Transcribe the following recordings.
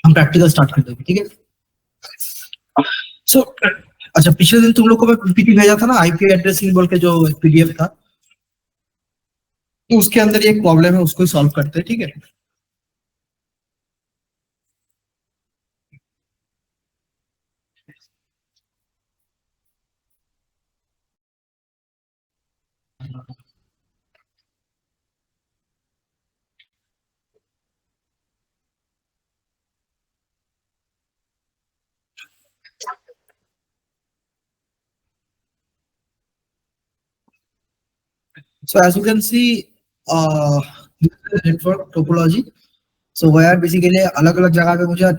हम practical start कर देंगे, ठीक है। सो अच्छा, पिछले दिन तुम लोग को मैं पीपीटी भेजा था ना, आईपी एड्रेसिंग बोल के, जो पीडीएफ था, तो उसके अंदर एक प्रॉब्लम है, उसको सॉल्व करते हैं, ठीक है। So as you can see, network topology. So where basically अलग अलग जगह पे मुझे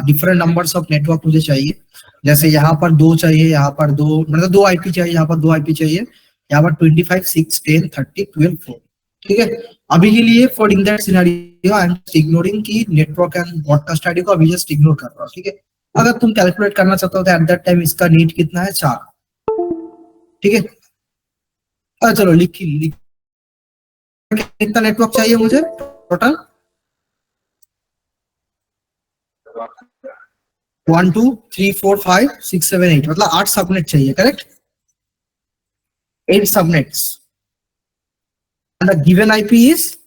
डिफरेंट नंबर्स ऑफ नेटवर्क मुझे चाहिए। जैसे यहाँ पर 2 चाहिए, यहाँ पर 2, मतलब 2 आईपी चाहिए, यहाँ पर 2 आईपी चाहिए, यहाँ पर 25, 6, 10, 30, 12, 4, ठीक है। अभी के लिए for in that scenario I am ignoring की नेटवर्क एंड ब्रॉडकास्ट आईडी को अभी जस्ट इग्नोर कर रहा हूँ, ठीक है। अगर तुम कैलकुलेट करना चाहते हो तो एट दैट टाइम इसका नीड कितना है, 4, ठीक है। चलो लिख कितना नेटवर्क चाहिए मुझे टोटल, 1 2 3 4 5 6 7 8, मतलब 8 सबनेट चाहिए, correct. 8 subnets and the given IP is,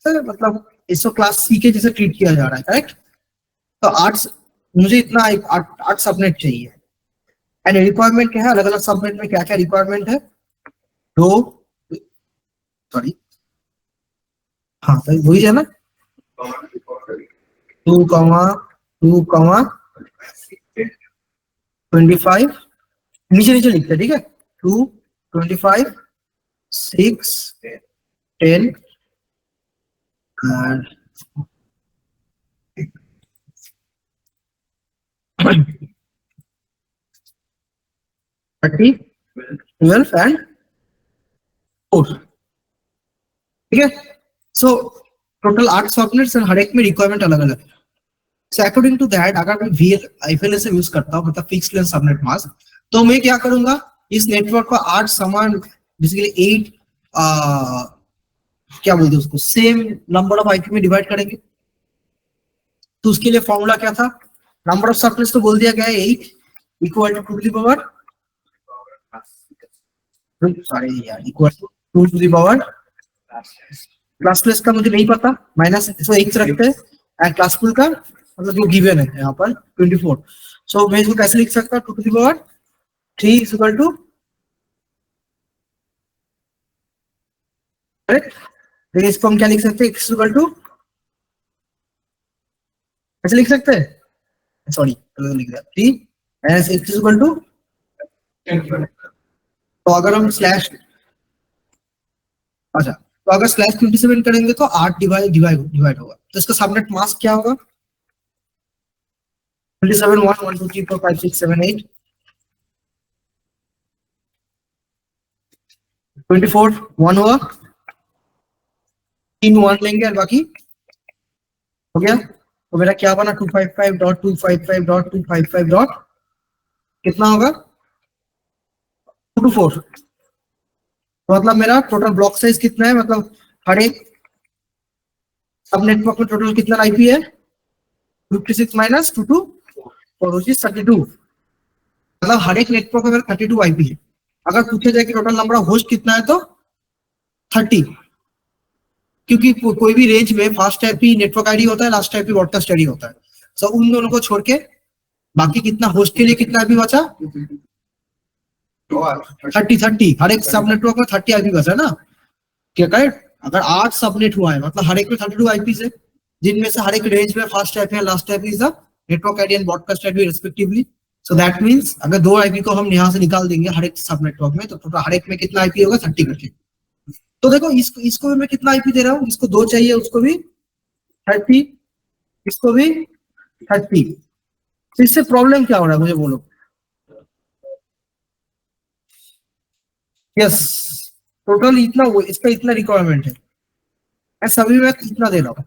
मतलब इसको क्लास सी के जैसे ट्रीट किया जा रहा है, करेक्ट। तो 8, मुझे इतना 8 सबनेट चाहिए। एंड रिक्वायरमेंट क्या है, अलग अलग सबनेट में क्या क्या रिक्वायरमेंट है, दो, सॉरी, हाँ भाई वही है ना, 2 2 25, नीचे नीचे लिखते हैं, ठीक है। 2 25 6 10 and 30 12 and 4, ठीक है। सो टोटल 8 सबनेट्स एंड हर एक में रिक्वायरमेंट अलग अलग है। सो अकॉर्डिंग टू दैट, अगर मैं VLSM यूज करता हूँ, मतलब फिक्स्ड लेंथ सबनेट मास्क, तो मैं क्या करूंगा, इस नेटवर्क को 8 समान, बेसिकली 8 क्या बोलते हैं उसको, सेम नंबर ऑफ आईपी में डिवाइड करेंगे। तो उसके लिए फॉर्मूला क्या था, नंबर ऑफ सबनेट्स तो बोल दिया गया है 8 equal to 2 to the power, sorry यार, equal to 2 to the power, class plus का मुझे नहीं पता, माइनस इसको एक रखते हैं, एंड क्लास फुल का मतलब जो गिवन है यहाँ पर 24। सो मैं इसको कैसे लिख सकता हूँ, 2 to the power 3 is equal to, correct. फिर इसको हम क्या लिख सकते हैं, x इक्वल टू, ऐसे लिख सकते हैं, सॉरी लिख दिया 3 माइनस x इक्वल टू, तो अगर हम स्लैश, अच्छा, तो अगर स्लैश 27 करेंगे तो 8 डिवाइड होगा, तो इसका सबनेट मास्क क्या होगा, 27 1 1 2 3 4 5 6 7 8, 24 1 हुआ, 3 1 लेंगे और बाकी हो गया। तो मेरा क्या बना, 255.255.255 डॉट कितना होगा, 224। तो मतलब मेरा टोटल ब्लॉक साइज कितना है, मतलब हर एक सब नेटवर्क में टोटल कितना आईपी है, 56 माइनस 22 और 32, मतलब हर एक नेटवर्क में 32 आईपी है। अगर पूछे जाए कि टोटल नंबर ऑफ होस्ट कितना है, तो 30, क्योंकि कोई भी रेंज में फर्स्ट आईपी नेटवर्क आईडी होता है, लास्ट आईपी ब्रॉडकास्ट आईडी होता है। सो उन दोनों को छोड़ के बाकी कितना होस्ट के लिए कितना आईपी बचा, 30 हर एक सब नेटवर्क में 30 आईपी बचा ना, क्या करेक्ट। अगर 8 सबनेट हुआ है, मतलब हर एक में 32 आईपी है, जिनमें से हर एक रेंज में फर्स्ट आईपी है, last IP is the network ID and broadcast ID respectively. So that means अगर 2 आईपी को हम यहाँ से निकाल देंगे हर एक सब नेटवर्क में, तो टोटल हर एक में कितना आईपी होगा, 30 करके। तो देखो इसको भी मैं कितना आईपी दे रहा हूँ, इसको 2 चाहिए, उसको भी 30, इसको भी 30। तो इससे प्रॉब्लम क्या हो रहा है, मुझे बोलो। यस, टोटल इतना, इसका इतना रिक्वायरमेंट है, मैं सभी में इतना दे रहा हूँ।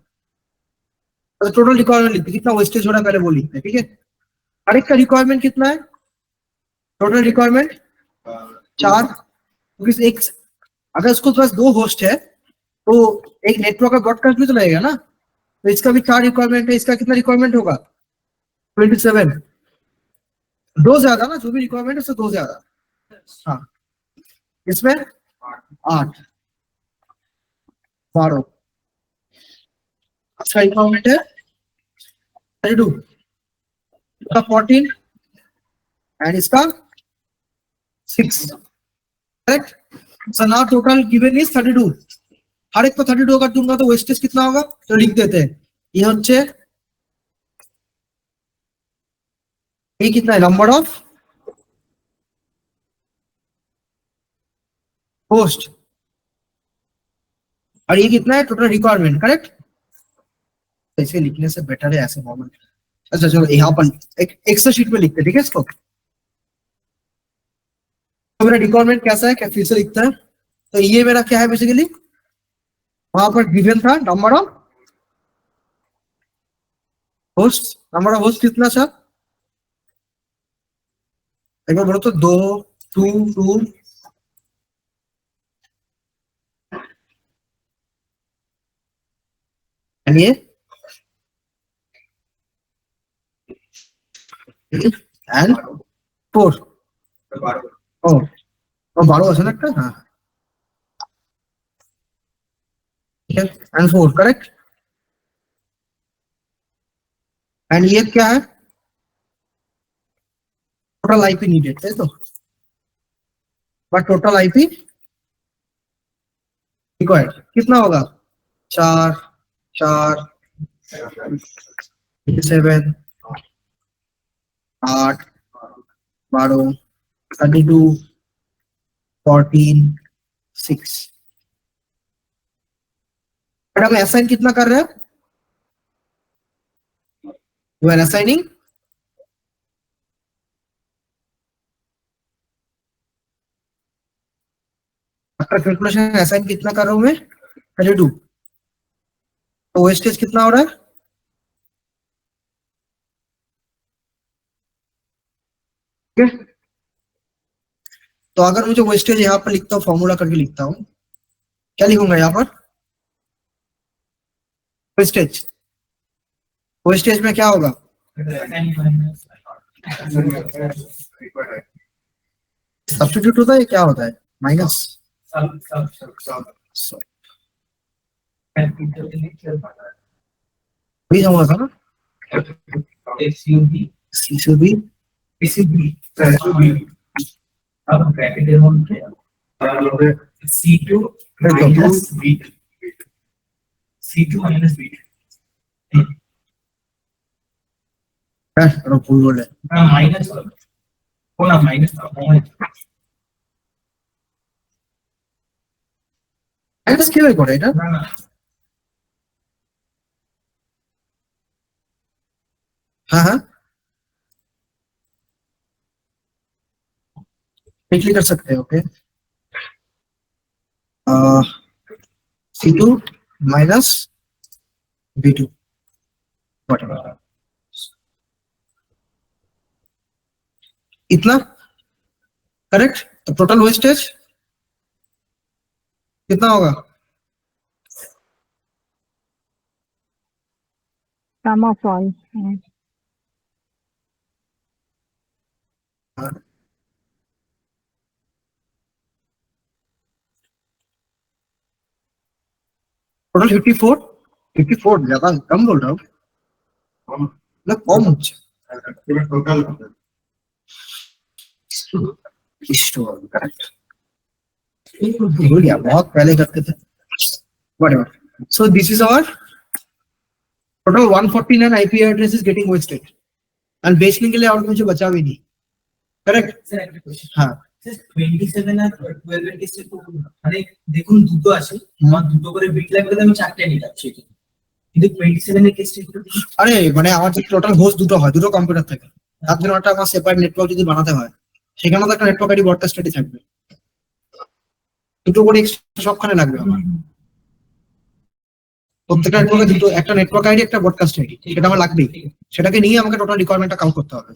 तो टोटल रिक्वायरमेंट लिखते, कितना वेस्टेज हो रहा है पहले वो लिखते हैं, ठीक है। हर एक का रिक्वायरमेंट कितना है, टोटल रिक्वायरमेंट 4, क्योंकि एक, अगर उसको पास 2 होस्ट है तो एक नेटवर्क का ब्रॉडकास्ट भी तो लगेगा ना, तो इसका भी क्या रिक्वायरमेंट है, इसका कितना रिक्वायरमेंट होगा 27, दो ज्यादा ना, जो भी रिक्वायरमेंट है उससे दो ज्यादा। हाँ, इसमें 8, 12, इसका रिक्वायरमेंट है 32, इसका 14 एंड इसका 6, correct. So now total given is 32, हर एक को 32 अगर दूंगा तो वेस्टेज कितना होगा, तो लिख देते हैं। ये হচ্ছে, ये कितना है नंबर ऑफ होस्ट, और ये कितना है टोटल रिक्वायरमेंट, करेक्ट। ऐसे लिखने से बेटर है ऐसे नॉर्मल। अच्छा चलो यहाँ पर एक एक्सेल शीट में लिखते हैं, ठीक है इसको। तो मेरा रिक्वायरमेंट कैसा है, क्या फिर से लिखता है। तो ये मेरा क्या है बेसिकली, वहां पर गिवन था number of host, number of host कितना था, एक बार बोलो तो 2, 2, 2, ये एंड 4, ও ও 12 আছে না একটা, হ্যাঁ ठीक है, एंड 4 करेक्ट। एंड ये क्या है, टोटल आईपी नीडेड है तो, बट टोटल आईपी रिक्वायर्ड कितना होगा, 4, 4, 7, 8, 12, 32, 14, 6। बट हम असाइन कितना कर रहे हैं, you are assigning after calculation, assign कितना कर रहा हूं मैं 32, तो वेस्टेज कितना हो रहा है, ठीक है। तो अगर मुझे वेस्टेज यहाँ पर लिखता हूँ, फॉर्मूला करके लिखता हूँ, क्या लिखूंगा यहाँ पर, वेस्टेज, वेस्टेज में क्या होगा, सब्स्टिट्यूट होता है, क्या होता है, माइनस, वही होगा था ना, सीसीबी, अब ब्रैकेट এর মধ্যে C2 minus B2, C2 minus B2 হ্যাঁ ওরা ভুল বলে, না মাইনাস হবে, কোন মাইনাস হবে, মাইনাস কিভাবে করে এটা, না না हाँ हाँ क्विकली कर सकते हैं, ओके। C2 माइनस B2 इतना, करेक्ट। तो टोटल वेस्टेज कितना होगा, sum of all. टोटल 54, 54 ज्यादा कम बोल रहा हूँ, मतलब कम হচ্ছে टोटल करेक्ट, भूल गया बहुत पहले करते थे, whatever. So this is our total 149 IP address is getting wasted and बेचने के लिए और मुझे बचा भी नहीं, करेक्ट। স্যার একটা কোশ্চেন, हाँ 27 আর 12 এর কেসে তো মানে দেখুন দুটো আছে, আমার দুটো করে বিট লাগবে, আমি চারটে নিলাম সেটা, কিন্তু 27 এর কেসটা একটু আরে মানে আমার যদি টোটাল হোস্ট দুটো হয়, দুটো কম্পিউটার থেকে, তার জন্য একটা আমার সেপারেট নেটওয়ার্ক যদি বানাতে হয়, সেখানে তো একটা নেটওয়ার্ক আইডি ব্রডকাস্ট আইডি থাকবে, দুটো করে এক্সট্রা সবখানে লাগবে আমার, প্রত্যেকটা নেটওয়ার্কে দুটো, একটা নেটওয়ার্ক আইডি একটা ব্রডকাস্ট আইডি, সেটা আমার লাগবেই, সেটাকে নিয়ে আমাকে টোটাল রিকোয়ারমেন্টটা কাউন্ট করতে হবে,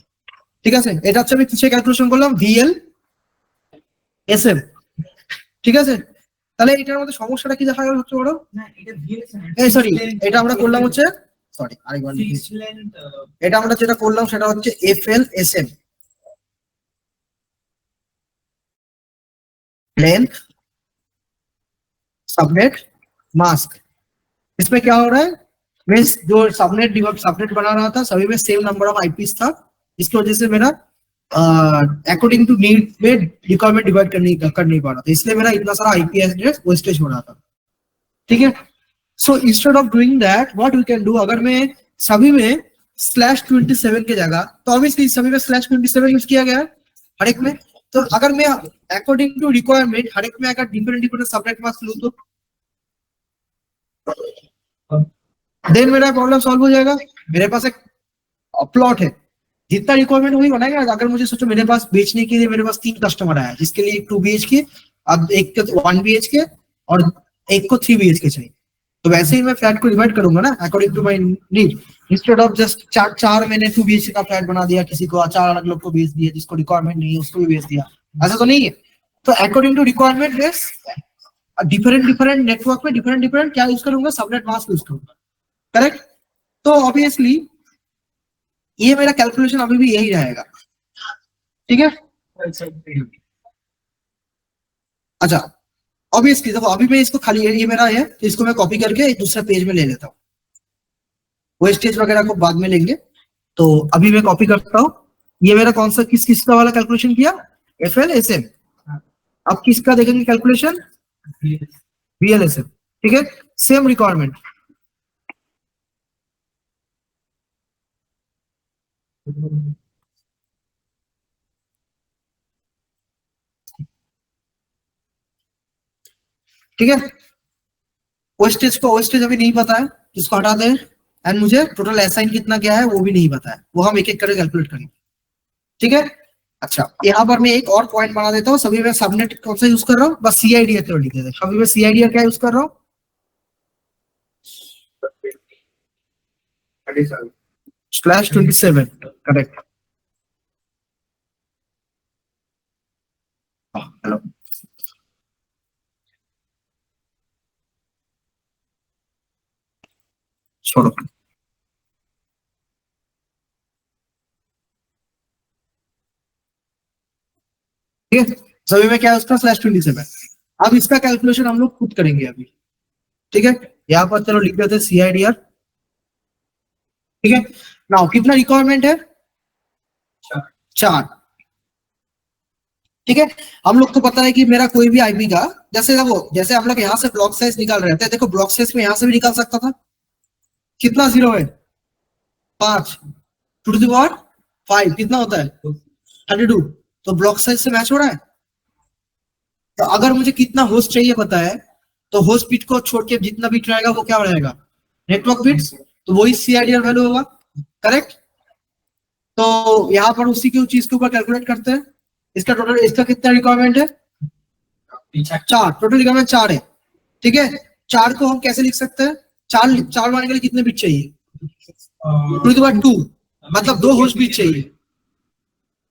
ঠিক আছে। এটা হচ্ছে আমি কিসে ক্যালকুলেশন করলাম, ভিএল এসএম, ঠিক আছে। তাহলে এটার মধ্যে সমস্যাটা কি দেখা গেল সবচেয়ে বড়? না এটা ভিএলএসএন এই সরি, এটা আমরা করলাম হচ্ছে, সরি আরেকবার লিখি। ফিক্সড লেন্থ এটা আমরা যেটা করলাম সেটা হচ্ছে FLSM, लेंथ सबनेट मास्क। इसमें क्या हो रहा है, मीन्स जो सबनेट बना रहा था सभी में सेम नंबर ऑफ आईपीस था, इसकी वजह से मेरा अकॉर्डिंग टू नीड में रिक्वायरमेंट डिवाइड कर नहीं पा रहा था, इसलिए मेरा इतना सारा आईपी एड्रेस वेस्टेज हो रहा था। ठीक है, so instead of doing that what we can do, अगर मैं सभी में /27 की जगह, तो ऑब्वियसली सभी में /27 यूज किया गया है हर एक में, तो अगर मैं अकॉर्डिंग टू रिक्वायरमेंट हर एक में अगर डिफरेंट सबनेट मास्क लूं तो देन मेरा प्रॉब्लम सॉल्व हो जाएगा। मेरे पास एक प्लॉट है, जितना रिक्वायरमेंट वही बनाएगा। अगर मुझे सोचो मेरे पास बेचने के लिए मेरे पास 3 कस्टमर आया, जिसके लिए एक 2 BHK, अब एक को 1 BHK और एक को 3 BHK चाहिए, तो वैसे ही मैं फ्लैट को डिवाइड करूंगा ना according to my need, instead of just चार मैंने 2 BHK का फ्लैट बना दिया, किसी को 4 अलग लोग को बेच दिया, जिसको रिक्वायरमेंट नहीं है उसको भी बेच दिया, ऐसा तो नहीं है। तो according to requirement base different network में डिफरेंट क्या यूज करूंगा, सबनेट मास्क यूज करूंगा, करेक्ट। तो ऑब्वियसली ये मेरा कैलकुलेशन अभी भी यही रहेगा, ठीक है। अच्छा ऑब्वियसली देखो अभी मैं इसको खाली ये मेरा है, तो इसको मैं कॉपी करके एक दूसरा पेज में ले लेता हूँ, वो स्टेज वगैरह को बाद में लेंगे। तो अभी मैं कॉपी करता हूँ, ये मेरा कौन सा किसका वाला कैलकुलेशन किया, FLSM। अब किसका देखेंगे कैलकुलेशन, VLSM, ठीक है, सेम रिक्वायरमेंट। ठीक है, वेस्टेज अभी नहीं पता है, इसको हटा दें, एंड मुझे टोटल असाइन कितना क्या है वो भी नहीं पता है, वो हम एक एक करके कैलकुलेट करेंगे, ठीक है। अच्छा यहाँ पर मैं एक और पॉइंट बना देता हूँ, सभी में सबनेट कौन सा यूज कर रहा हूँ, बस CIDR केवल लिख देते हैं, सभी में CIDR क्या यूज कर रहा हूँ, /27, करेक्ट। हेलो, छोड़ो, ठीक है, सभी में क्या है उसका /27। अब इसका कैलकुलेशन हम लोग खुद करेंगे अभी, ठीक है। यहाँ पर चलो लिख देते हैं CIDR, ठीक है। नाउ कितना रिक्वायरमेंट है, 4, ठीक है। हम लोग को पता है कि मेरा कोई भी आईपी का, जैसे हम लोग यहाँ से ब्लॉक साइज निकाल रहे थे, देखो ब्लॉक साइज में यहाँ से भी निकाल सकता था, कितना 0 है, 5 टू द पावर 5 कितना होता है 32, तो ब्लॉक साइज से मैच हो रहा है। तो अगर मुझे कितना होस्ट चाहिए पता है, तो होस्ट बिट को छोड़ के जितना बिट रहेगा वो क्या रहेगा, नेटवर्क बिट्स, तो वही CIDR वैल्यू होगा, करेक्ट। तो यहाँ पर उसी की चीज के ऊपर कैलकुलेट करते हैं, इसका टोटल, इसका कितना रिक्वायरमेंट है, 4, टोटल रिक्वायरमेंट 4 है, ठीक है। 4 को हम कैसे लिख सकते हैं, 4 मारने के लिए कितने बिट चाहिए, 2 मतलब 2 होस्ट बिट चाहिए,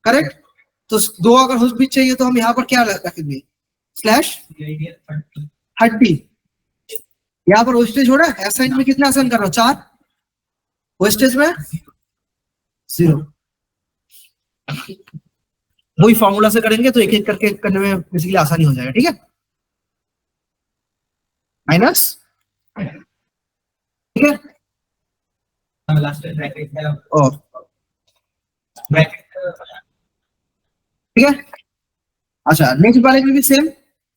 करेक्ट। तो 2 अगर होस्ट बिट चाहिए तो हम यहाँ पर क्या रखेंगे, /30। यहाँ पर वेस्टेज हो रहा है, असाइन में कितना असाइन कर रहा हूँ, 4, वेस्टेज में 0। वही फॉर्मूला से करेंगे तो एक एक करके करने में बेसिकली आसानी हो जाएगा, ठीक है। माइनस, ठीक है, और ठीक है। अच्छा नेक्स्ट वाले में भी सेम,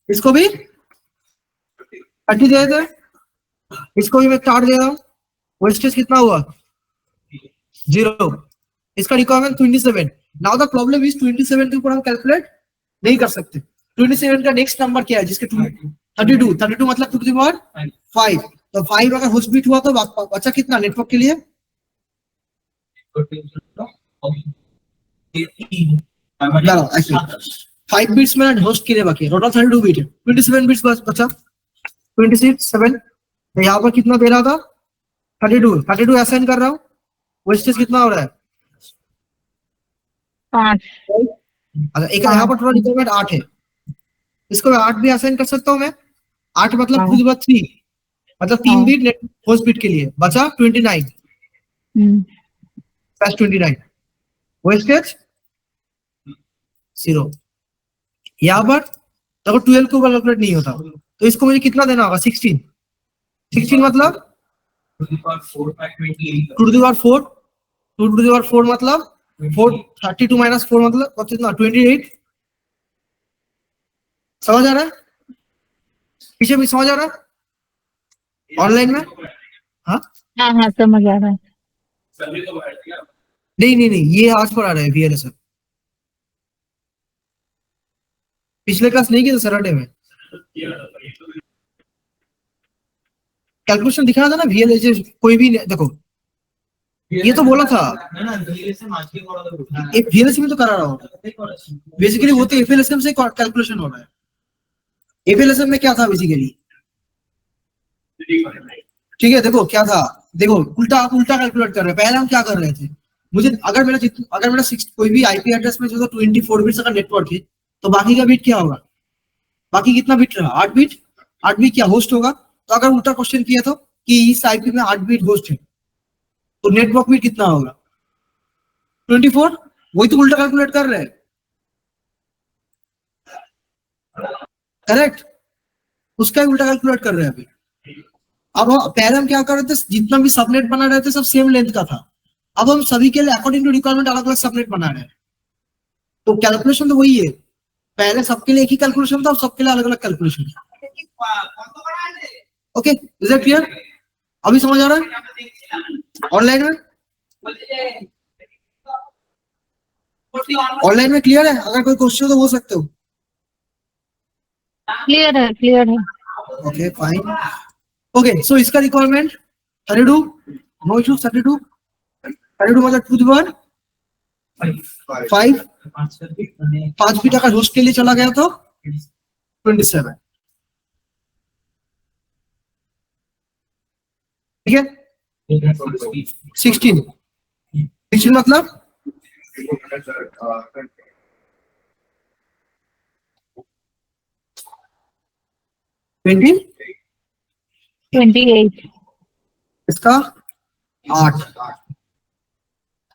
इसको भी 30 दे देते, इसको भी मैं 4 दे रहा हूँ, वेस्टेज कितना हुआ 0, इसका requirement 27। Now the problem is 27 के ऊपर हम कैलकुलेट नहीं कर सकते, 27 का नेक्स्ट नंबर क्या है, जिसके 32 मतलब 2 to the power 5, तो 5 अगर होस्ट बिट हुआ तो बचा कितना नेटवर्क के लिए, 5 बिट्स मेरा होस्ट के लिए बाकी है, टोटल 32 बिट है, 27 बिट्स बचा 27। तो यहाँ पर कितना दे रहा था 32 असाइन कर रहा हूँ, वेस्टेज कितना हो रहा है 5। अच्छा एक यहाँ पर टोटल रिक्वायरमेंट 8 है, इसको मैं 8 भी असाइन कर सकता हूँ मैं, 8 मतलब हाँ। 2/3, मतलब 3 हाँ। बिट होस्ट बिट के लिए बचा 29 प्लस 29, वेस्टेज 0। यहाँ पर देखो 12 को कैलकुलेट नहीं होता, तो इसको मुझे कितना देना होगा? 16। 16 मतलब 2 to the power 4, 2 to the power 4 मतलब 4, 32 माइनस 4 मतलब कितना? 28। समझ आ रहा है? पीछे भी समझ आ रहा है ऑनलाइन में? हाँ हाँ हाँ समझ आ रहा है। नहीं नहीं नहीं, ये आज पढ़ा रहे हैं VLSM, पिछले क्लास नहीं किया था सैटरडे में। कैलकुलेशन दिखा था ना VLSM, कोई भी देखो, ये तो बोला था VLSM में तो करा रहा हूँ बेसिकली, वो तो FLSM से कैलकुलेशन हो रहा है। FLSM में क्या था बेसिकली? ठीक है, देखो क्या था, देखो उल्टा, आप उल्टा कैलकुलेट कर रहे हैं। पहले हम क्या कर रहे थे, मुझे अगर मेरा कोई भी आईपी एड्रेस में जो 24 बिट्स का नेटवर्क है, तो बाकी का बिट क्या होगा? बाकी कितना बिट रहा? 8 बिट। 8 बिट क्या होस्ट होगा? तो अगर उल्टा क्वेश्चन किया तो कि इस आईपी में 8 बिट होस्ट है, तो नेटवर्क बिट कितना होगा? 24। वही तो उल्टा कैलकुलेट कर रहे हैं, करेक्ट? उसका ही उल्टा कैलकुलेट कर रहे हैं अभी। अब पहले हम क्या कर रहे थे, जितना भी सबनेट बना रहे थे सब सेम लेंथ का था। अब हम सभी के लिए अकॉर्डिंग टू रिक्वायरमेंट अलग अलग सबनेट बना रहे हैं, तो कैलकुलेशन तो वही है। पहले सबके लिए एक ही कैलकुलेशन था और सबके लिए अलग अलग कैलकुलेशन था। Okay, is it clear? अभी समझ आ रहा है ऑनलाइन में? ऑनलाइन में क्लियर है? अगर कोई क्वेश्चन हो तो बोल सकते हो। क्लियर है, क्लियर है। Okay fine. ओके, सो इसका रिक्वायरमेंट 32, नो इशू। 32 मतलब 2 to the power 5, 5 बिट अगर होस्ट के लिए चला गया तो 27। ठीक है, 16 मतलब 20, 28। इसका 8,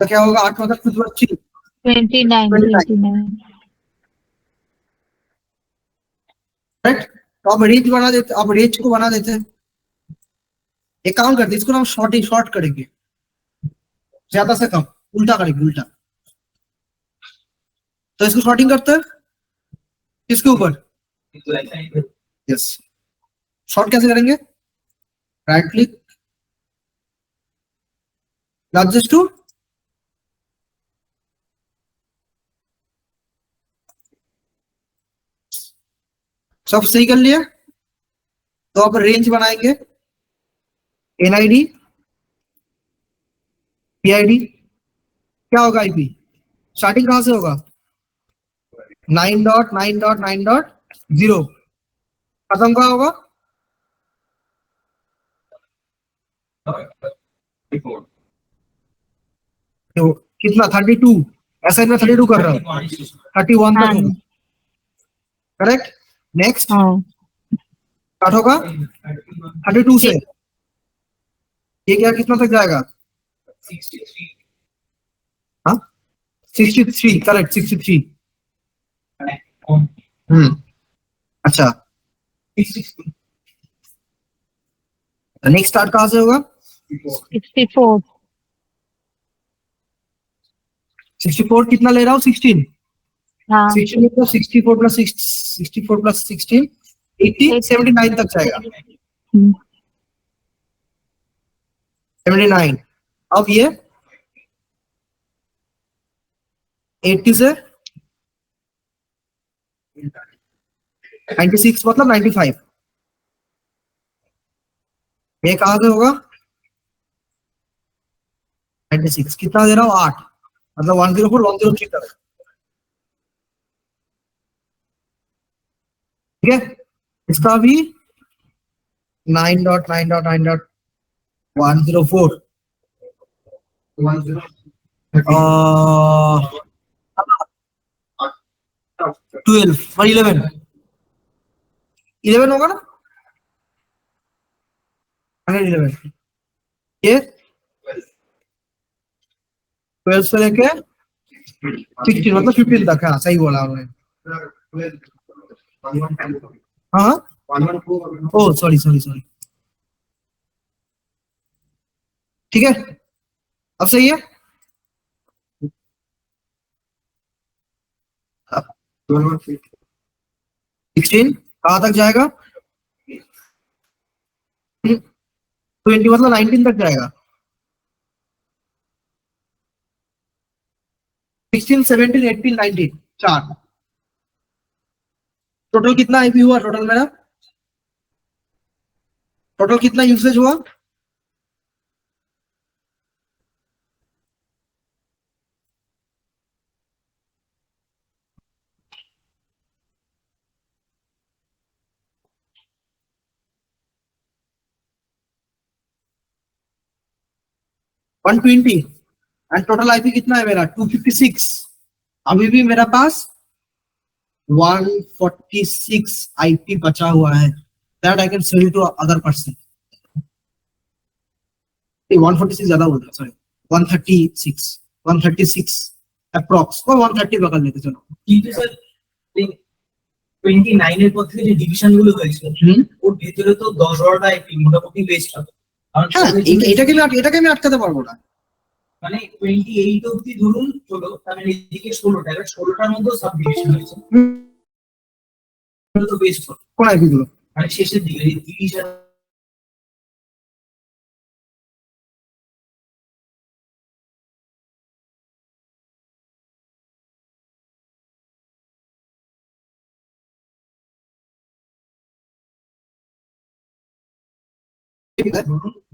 तो क्या होगा? 8 मतलब 2 to the power 3, 29। राइट? तो अब रेंज बना देते, अब रेंज को बना देते हैं। एक काम करते हैं, इसको हम शॉर्ट करेंगे, ज्यादा से कम, उल्टा करेंगे, उल्टा। तो इसको शॉर्टिंग करते हैं किसके ऊपर? यस। शॉर्ट कैसे करेंगे? राइट क्लिक, लार्जेस्ट टू सब सही कर लिया, तो अब रेंज बनाएंगे। NID PID क्या होगा? IP स्टार्टिंग कहां से होगा? 9.9.9.0, खत्म कहां होगा? तो कितना? 32। ऐसा मैं 32 कर रहा हूँ, 31 तक होगा, करेक्ट? नेक्स्ट हाँ। स्टार्ट होगा 32 से, ये क्या कितना तक जाएगा? हाँ 63, करेक्ट 63। अच्छा, नेक्स्ट स्टार्ट कहां से होगा? 64। 64 कितना ले रहा हूँ? 16। हाँ। 16 मतलब 64 प्लस 64 प्लस 16 80, 79 तक जाएगा। 79। अब ये 80 से 96 मतलब 95, ये कहां से होगा? 96 कितना दे रहा हूँ? 8 मतलब 104 103 तक। ठीक है, इसका भी 9.9.9.104 12 और 11 होगा ना? 111 ये 12 से लेके 16 मतलब 15 तक। हाँ सही बोला आपने। हाँ ओ सॉरी सॉरी सॉरी, ठीक है अब सही है। 16 कहाँ तक जाएगा? 20 मतलब 19 तक जाएगा। 16 17 18 19 4। टोटल कितना आईपी हुआ? टोटल मेरा टोटल कितना यूसेज हुआ? वन 120 एंड टोटल आईपी कितना है मेरा? 256। अभी भी मेरा पास 146 आईपी बचा हुआ है, that I can sell to other person. 146 ज्यादा बोल रहा, सॉरी 136 136 अप्रॉक्स को 130 पकड़ लेते चलो। কিন্তু স্যার 29 এর পর থেকে যে ডিভিশন গুলো হয়েছে ওর ভিতরে তো 10-12টা আইপি মোটামুটি বেস্ট হবে। হ্যাঁ এটাকে আমি আটকাতে পারবো না। মানে 28 অবধি ধরুন চলো, তাহলে এদিকে 16টা, এবার 16টার মধ্যে সাব ডিভিশন হয়েছে তো বেস্ট হবে। কোন আইপি গুলো? মানে শেষের দিকে 30 আর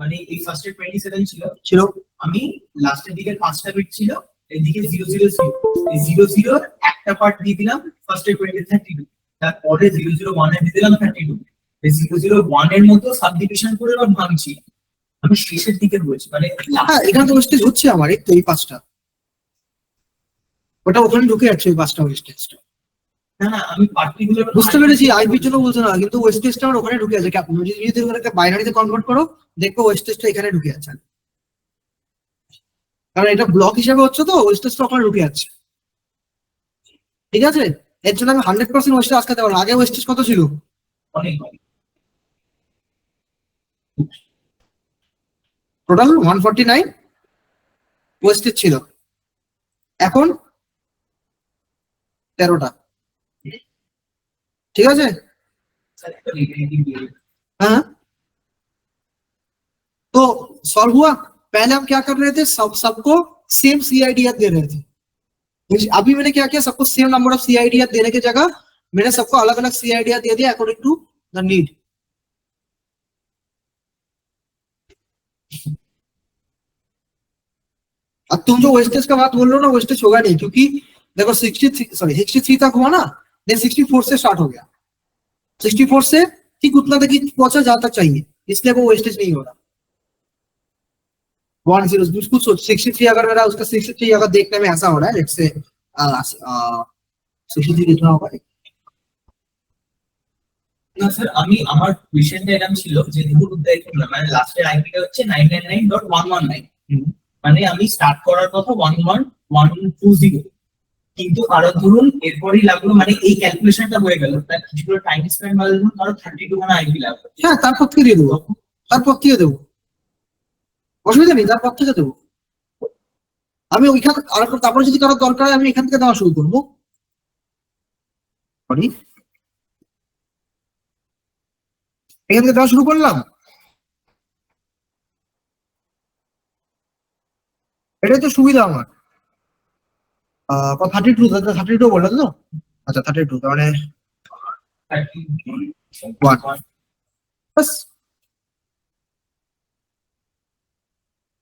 মানে এই ফার্স্টে 27 ছিল ছিল আমি লাস্টের দিকে 5টা বিট ছিল, এদিকে 000 ছিল, এই 00 একটা পার্ট দিয়ে দিলাম ফার্স্টে 32, তারপরে 001 এ দিয়ে দিলাম 32। এই 001 এর মতো সাব ডিভিশন করে আর ভাঙছি আমি শেষের দিকে বলছি, মানে হ্যাঁ এখানে তো ওয়েস্টেজ হচ্ছে আমার, এই তো এই 5টা ওটা ওখানে ঢুকে যাচ্ছে, ওই 5টা ওয়েস্টেজটা। না না আমি পার্টিকুলার বুঝতে পেরেছি, আইপির জন্য বলছো না, কিন্তু ওয়েস্টেজটা আমার ওখানে ঢুকে আছে। যদি ওটাকে বাইনারিতে কনভার্ট করো দেখো ওয়েস্টেজটা এখানে ঢুকে আছে, কারণ এটা ব্লক হিসেবে হচ্ছে তো ওয়েস্টেজটা ওখানে ঢুকে যাচ্ছে। ঠিক আছে, এর জন্য আমি 100% ওয়েস্টেজ আটকাতে পারবো। আগে ওয়েস্টেজ কত ছিল? অনেক টোটাল 149 ওয়েস্টেজ ছিল, এখন 13টা। ठीक है। हाँ तो सॉल्व हुआ। पहले हम क्या कर रहे थे, सबको सेम सीआईडी दे रहे थे। अभी मैंने क्या किया, सबको सेम नंबर ऑफ सीआईडी देने की जगह मैंने सबको अलग अलग सीआईडी दे दिया अकॉर्डिंग टू द नीड। अब तुम जो वेस्टेज का बात बोल रहे हो ना, वेस्टेज होगा नहीं, क्योंकि देखो 63 तक हुआ ना, देन 64 से स्टार्ट हो गया, 64 से ठीक उतना तक ही पहुंचा जहां तक चाहिए, इसलिए वो वेस्टेज नहीं हो रहा। 10 बिल्कुल सोच 63 अगर मेरा उसका 63 अगर देखने में ऐसा हो रहा है, लेट्स से 63 कितना होगा? না স্যার আমি আমার কোশ্চেনটা এরকম ছিল যে ধরুন দেখুন না, মানে লাস্টের আইপিটা হচ্ছে 999.119, মানে আমি স্টার্ট করার কথা 11120, কিন্তু আরো ধরুন এরপরই লাগলো, মানে এই ক্যালকুলেশনটা হয়ে গেল, তার কিছুটা টাইম স্পেন্ড হয়ে গেল, আরো 32 মানে আইপি লাগলো। হ্যাঁ তারপর থেকে দিয়ে দেবো, তারপর থেকে দেবো, অসুবিধা নেই, তারপর থেকে দেবো আমি ওইখানে। আর তারপরে যদি কারো দরকার হয় আমি এখান থেকে দেওয়া শুরু করবো। এখান থেকে দেওয়া শুরু করলাম, এটাই তো সুবিধা আমার। 32 বললেন তো? আচ্ছা 32 তার মানে बस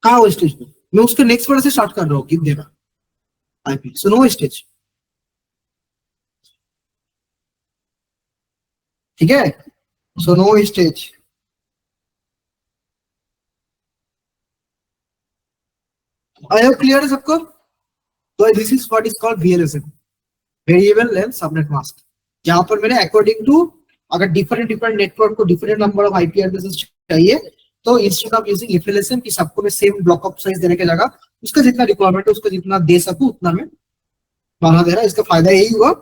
कहाँ वेस्टेज में मैं उसके नेक्स्ट वर्ड से स्टार्ट कर रहा हूँ, गिव देना आईपी, सो नो वेस्टेज। ठीक है, so no wastage. I have clear है सबको? तो this is what is called VLSM, variable length subnet mask, जहां पर मैंने अकॉर्डिंग टू अगर डिफरेंट नेटवर्क को different number of IP addresses चाहिए तो इंस्टेड ऑफ यूजिंग इफिलिएशन कि सबको मैं सेम ब्लॉक ऑफ साइज देने की जगह उसका जितना रिक्वायरमेंट है उसका जितना दे सकूं उतना मैं बना दे रहा। इसका फायदा यही हुआ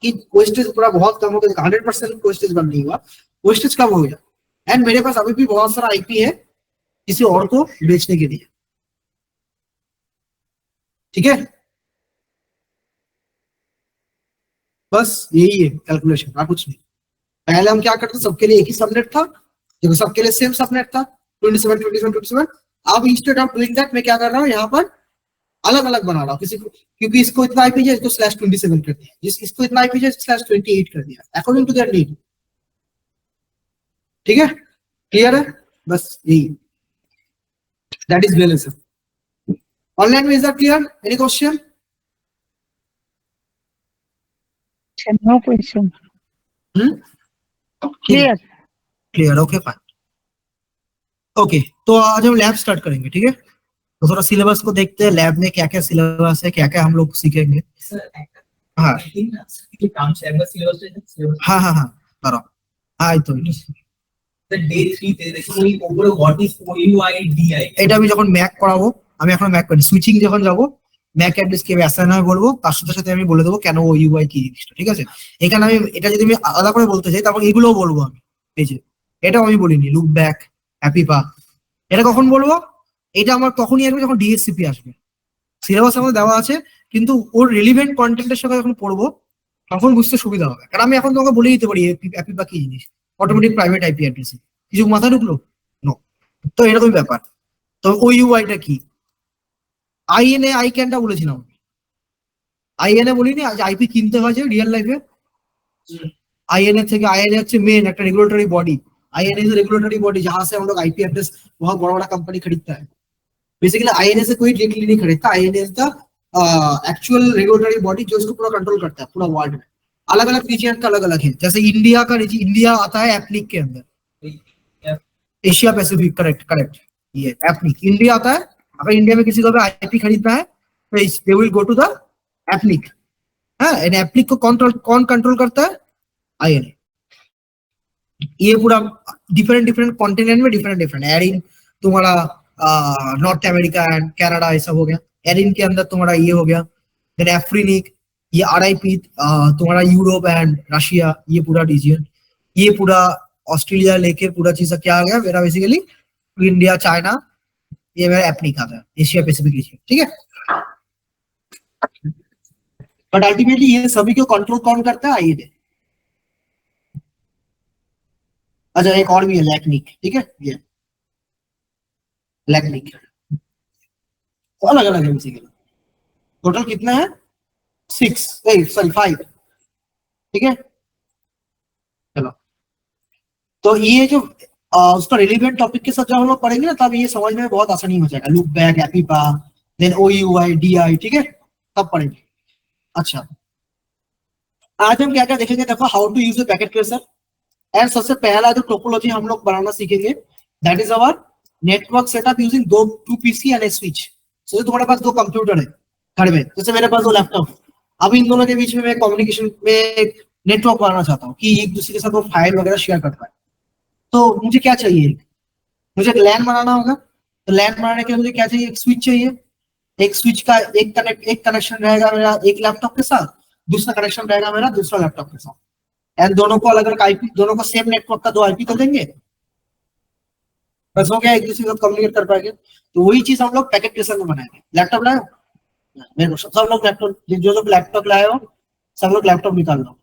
कि वेस्टेज पूरा बहुत कम हो गया, 100% वेस्टेज बंद नहीं हुआ, वेस्टेज कम हो गया। एंड मेरे पास अभी भी बहुत सारा आईपी है किसी और को बेचने के लिए, ठीक है। बस यही है कैलकुलेशन, और कुछ नहीं। पहले हम क्या करते, सबके लिए एक ही सबनेट था, जब सबके लिए सेम सबनेट था 27 27 27। अब इंस्टेड ऑफ डूइंग दैट मैं क्या कर रहा हूँ, यहाँ पर अलग अलग बना रहा हूँ किसी को, क्योंकि इसको इतना आईपी है इसको /27 कर दिया, इसको इतना आईपी है इसको /28 कर दिया, अकॉर्डिंग टू देयर नीड। ठीक है, क्लियर है, बस यही, दैट इज VLSM। ऑनलाइन में is that clear? Any question? No question. Clear. Clear, okay fine. Okay, तो आज हम लैब स्टार्ट करेंगे, ठीक है। तो थोड़ा सिलेबस को देखते हैं, लैब में क्या क्या सिलेबस है, क्या क्या हम लोग सीखेंगे। हाँ काम से একবার সিলেবাস हाँ हाँ हाँ करो, हाँ तो ডে 3 তে দেখি ওই উপরে হোয়াট ইজ OUI/DI এটা আমি যখন ম্যাক করাবো, আমি এখন ম্যাক করি, সুইচিং যখন যাবো ম্যাক অ্যাড্রেস কে অ্যাসাইন হয় বলবো, তার সাথে সাথে আমি বলে দেবো কেন OUI কি জিনিসটা, ঠিক আছে। এখানে আমি এটা যদি আমি আলাদা করে বলতে চাই তারপর এগুলোও বলবো আমি, এই যে এটাও আমি বলিনি, লুপ ব্যাক, হ্যাপিপা, এটা কখন বলবো, এটা আমার তখনই আসবে যখন DHCP আসবে। সিলেবাস আমাদের দেওয়া আছে, কিন্তু ওর রিলিভেন্ট কন্টেন্টের সঙ্গে যখন পড়বো তখন বুঝতে সুবিধা হবে। কারণ আমি এখন তোমাকে বলে দিতে পারি হ্যাপিপা কি জিনিস, অটোমেটিক প্রাইভেট আইপি অ্যাড্রেস, কিছু মাথায় ঢুকলো নো। তো এরকমই ব্যাপার। তো OUI-টা কি, INA আইক্যানটা বলেছিলাম, INA বলিনি, আজ আইপি কিনতে হয়েছে রিয়েল লাইফে। INA থেকে, INA হচ্ছে মেন একটা regulatory body, INA is regulatory body जहां से हम लोग आईपी एड्रेस बहुत बड़ा बड़ा कंपनी खरीदता है। बेसिकली INA से कोई डायरेक्टली नहीं खरीदता, INA is the actual regulatory body जो इसको पूरा कंट्रोल करता है पूरा वर्ल्ड में। अलग अलग रीजन का अलग अलग है, जैसे इंडिया का, इंडिया आता है एपनिक के अंदर, एशिया पैसिफिक, करेक्ट करेक्ट, ये एपनिक इंडिया आता है। अगर इंडिया में किसी को भी आईपी खरीदना है तो they will go to the APNIC. हाँ, एपनिक को कौन कंट्रोल करता है, INA। ये पूरा डिफरेंट डिफरेंट कॉन्टिनेंट में डिफरेंट डिफरेंट, एरिन तुम्हारा नॉर्थ अमेरिका एंड कनाडा ऐसा हो गया, एरिन के अंदर तुम्हारा ये हो गया, देन एफ्रीनिक, ये RIP तुम्हारा यूरोप एंड रशिया, ये पूरा रीजन, ये पूरा ऑस्ट्रेलिया लेके पूरा चीज क्या आ गया मेरा, बेसिकली इंडिया चाइना, ये मेरा एपनिक आता है, एशिया पैसिफिक रीजन, ठीक है। बट अल्टीमेटली ये सभी को कंट्रोल कौन करता है, INA। अच्छा, एक और भी है लैकनिक, ठीक है, ये लैकनिक, अलग अलग है बेसिकली। टोटल कितना है, 5, ठीक है। चलो, तो ये जो उसका रिलेवेंट टॉपिक के साथ जब हम लोग पढ़ेंगे ना, तब ये समझने में बहुत आसानी हो जाएगा, लूप बैक, हैपिपा, देन OUI/DI, ठीक है, तब पढ़ेंगे। अच्छा, आज हम क्या क्या देखेंगे, देखो how to use a packet tracer, and सबसे पहला जो टोपोलॉजी हम लोग बनाना सीखेंगे, that is our network setup using 2 PC and a switch. तो तुम्हारे पास 2 कंप्यूटर है घर में, जैसे मेरे पास 2 लैपटॉप, अब इन दोनों के बीच में मैं कम्युनिकेशन में नेटवर्क बनाना चाहता हूँ कि एक दूसरे के साथ वो फाइल वगैरह शेयर कर पाए। तो मुझे क्या चाहिए, मुझे एक लैन बनाना होगा, तो लैन बनाने के लिए मुझे क्या चाहिए, एक स्विच चाहिए। एक स्विच का एक कनेक्शन रहेगा मेरा एक लैपटॉप के साथ, दूसरा कनेक्शन रहेगा मेरा दूसरा लैपटॉप के साथ, एंड दोनों को अलग अलग आईपी, दोनों को सेम नेटवर्क का 2 आईपी तो देंगे, बस हो गया, एक दूसरे को कम्युनिकेट कर पाएंगे। तो वही चीज हम लोग पैकेट ट्रेसर में बनाएंगे। लैपटॉप लाए मेरे को, सब लोग लैपटॉप, जो लोग लैपटॉप लाए हो सब लोग लैपटॉप निकाल लो,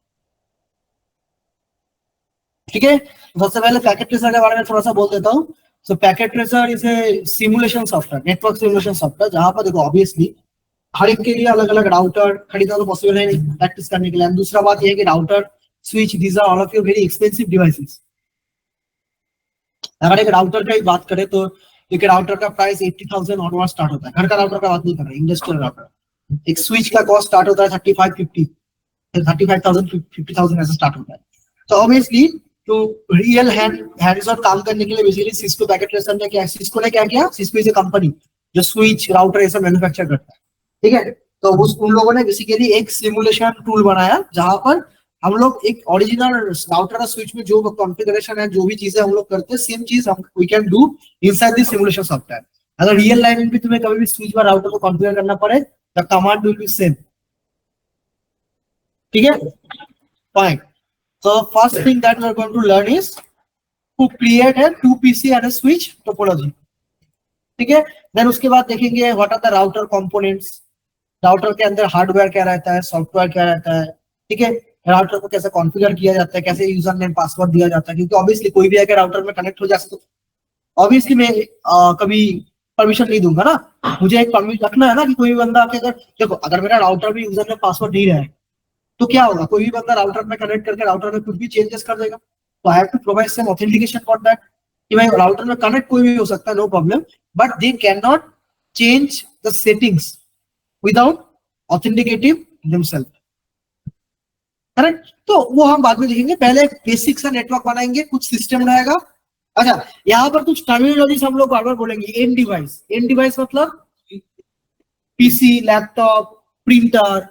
ठीक है। सबसे पहले पैकेट ट्रेसर के बारे में थोड़ा सा बोल देता हूँ। So packet tracer is a simulation software, network simulation software, जहां पर देखो ऑब्वियसली हर एक के लिए अलग अलग राउटर खरीदना तो पॉसिबल है नहीं प्रैक्टिस करने के लिए। दूसरा बात यह है कि router, switch, these are all of your very expensive devices. अगर एक राउटर की बात करें तो एक राउटर का प्राइस 80,000 ऑनवर्ड स्टार्ट होता है, घर का राउटर का बात नहीं कर रहे, इंडस्ट्रियल राउटर। एक स्विच का कॉस्ट स्टार्ट होता है 35,000 50,000 ऐसा स्टार्ट होता है। तो ऑब्वियसली तो रियल हैंड्स ऑन काम करने के लिए बेसिकली सिस्को पैकेट ट्रेसर ने क्या, सिस्को ने क्या किया, सिस्को इज ए कंपनी जो स्विच, राउटर ये सब मैन्युफैक्चर करता है, ठीक है। तो उन लोगों ने बेसिकली एक सिमुलेशन टूल बनाया जहां पर हम लोग एक ओरिजिनल राउटर और स्विच में जो कॉन्फ़िगरेशन है, जो भी चीजें हम लोग करते हैं, सेम चीज हम we can do inside this simulation software. अगर रियल लाइफ में भी तुम्हें कभी भी स्विच और राउटर को कॉन्फ़िगर करना पड़े, the command will be same. ठीक है, fine. So first thing that we are going to learn is to create a 2 PC and a switch topology. ठीक है, देन उसके बाद देखेंगे what are the router components, router के अंदर hardware क्या रहता है, सॉफ्टवेयर क्या रहता है। ठीक है, राउटर को कैसे कॉन्फ़िगर किया जाता है, कैसे यूजर नेम पासवर्ड दिया जाता है, क्योंकि ऑब्वियसली कोई भी अगर राउटर में कनेक्ट हो जाए तो ऑब्वियसली मैं कभी परमिशन नहीं दूंगा ना, मुझे एक परमिशन रखना है ना कि कोई भी बंदा आके अगर देखो, अगर मेरा राउटर में यूजर नेम पासवर्ड नहीं रहा है तो क्या होगा, कोई भी बंदा राउटर में कनेक्ट करके राउटर में कुछ भी चेंजेस कर देगा। तो I have to provide some authentication for that कि भाई राउटर में कनेक्ट कोई भी हो सकता है, no problem, but they can not change the settings without authenticative themselves. Correct, तो वो हम बाद में देखेंगे, पहले एक बेसिक सा नेटवर्क बनाएंगे, कुछ सिस्टम रहेगा। अच्छा, यहाँ पर कुछ टर्मिनोलॉजीज हम लोग बार बार बोलेंगे। एंड डिवाइस, एंड डिवाइस मतलब पीसी, लैपटॉप, प्रिंटर,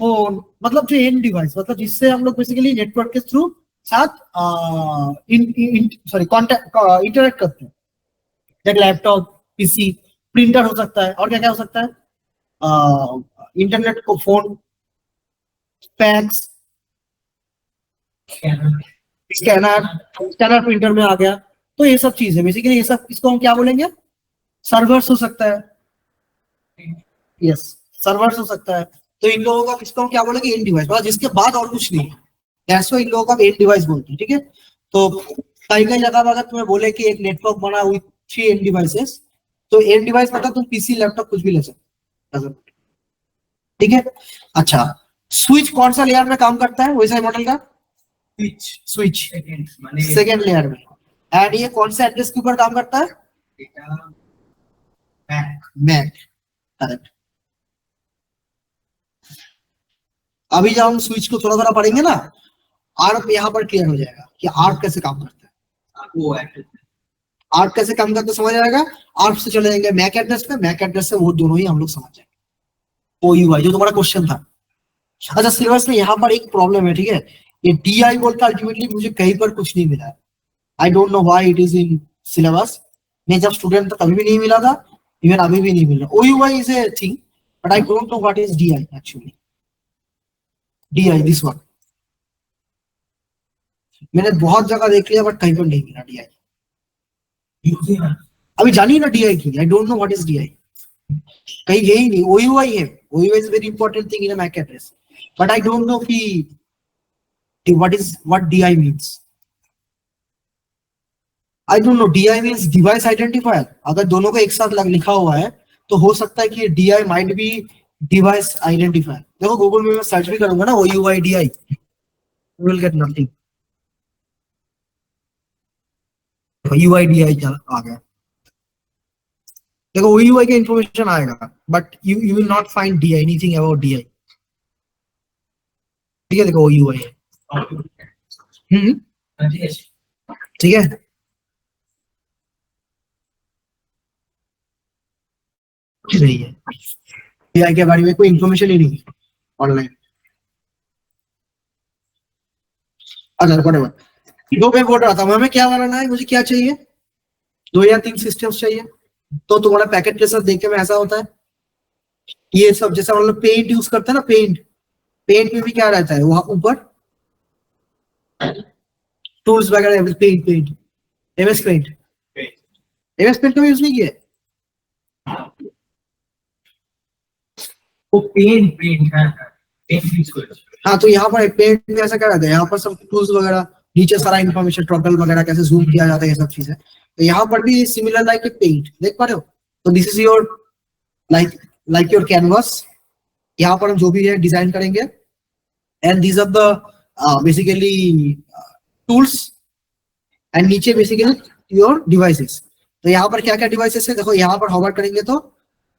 फोन, मतलब जो एंड डिवाइस मतलब जिससे हम लोग बेसिकली नेटवर्क के थ्रू साथ इंटरेक्ट करते हैं, जैसे लैपटॉप, पीसी, प्रिंटर हो सकता है, और क्या क्या हो सकता है, इंटरनेट को, phone, fax, scanner, scanner printer में आ गया। तो ये सब चीजें बेसिकली, ये सब इसको हम क्या बोलेंगे, सर्वर्स हो सकता है। यस, सर्वर्स हो सकता है। तो इन लोगों का किसको हम क्या बोलेंगे, एंड डिवाइस, मतलब जिसके बाद और कुछ नहीं है, ऐसा इन लोगों का एंड डिवाइस बोलते हैं। ठीक है, तो कई कई जगह पर अगर तुम्हें बोले कि एक नेटवर्क बना विद 3 एंड डिवाइसेस, तो एंड डिवाइस मतलब तुम पीसी, लैपटॉप कुछ भी ले सकते हो। ठीक है, अच्छा, स्विच कौन सा लेयर में काम करता है, वैसा मॉडल का स्विच सेकेंड लेयर में, एंड ये कौन सा एड्रेस के ऊपर काम करता है, मैक। करेक्ट। अभी जब हम स्विच को थोड़ा थोड़ा पढ़ेंगे ना, आर्प यहाँ पर क्लियर हो जाएगा कि आर्प कैसे काम करता है, वो आर्प कैसे काम करता है समझ आएगा। आर्प से चले जाएंगे मैक एड्रेस पे, मैक एड्रेस से वो दोनों ही हम लोग समझ जाएंगे। OUI जो तुम्हारा क्वेश्चन था। अच्छा, सिलेबस में यहाँ पर एक प्रॉब्लम है। ठीक है, ये DI बोल के अल्टीमेटली मुझे कहीं पर कुछ नहीं मिला है। आई don't know why it is in syllabus. मैं जब स्टूडेंट था तभी भी नहीं मिला था, इवन अभी भी नहीं मिल रहा। OUI is a thing, but I don't know what is DI actually. DI this one मैंने बहुत जगह देख लिया, बट कहीं पर नहीं मिला DI। अभी जानिए ना DI की, I don't know what is DI, कहीं यही नहीं। OUI है, OUI is very important thing in a MAC address, but I don't know कि what DI means. I don't know, DI means device identifier। अगर दोनों को एक साथ लिखा हुआ है तो हो सकता है कि DI might be device identifier। देखो गूगल में मैं सर्च भी करूंगा ना OUI DI, you will get nothing। OUI DI आ गया, देखो OUI का इंफॉर्मेशन आएगा, but you will not find DI, anything about DI। ठीक है, देखो OUI है। ठीक है, नहीं है DI के बारे में कोई इंफॉर्मेशन ही नहीं है ऑनलाइन। अच्छा, व्हाटएवर, तो मैं बोल रहा था हमें क्या बनाना है, मुझे क्या चाहिए, 2 या 3 सिस्टम्स चाहिए। तो तुम्हारा पैकेट ट्रेसर देखने में ऐसा होता है, ये सब जैसा हम लोग पेंट यूज करते हैं ना, पेंट में भी क्या रहता है, वहां ऊपर टूल्स वगैरह, पेंट MS पेंट का यूज नहीं किया। वो पेंट हाँ, तो यहाँ पर पेंट में ऐसा क्या रहता है, यहाँ पर सब टूल्स वगैरह, नीचे सारा इन्फॉर्मेशन, टोटल वगैरह कैसे जूम किया जाता है, ये सब चीजें। तो यहाँ पर भी सिमिलर लाइक ए पेंट, देख पा रहे हो। तो this is your like your canvas. यहाँ पर हम जो भी है डिजाइन करेंगे, and these are the basically tools, and नीचे बेसिकली योर डिवाइसेस। तो यहाँ पर क्या क्या डिवाइसेस है, देखो यहाँ पर हॉवर करेंगे तो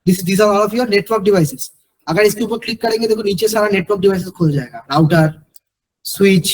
this are all of your network devices. अगर इसके ऊपर क्लिक करेंगे देखो नीचे सारा नेटवर्क डिवाइसेस खुल जाएगा, राउटर, स्विच,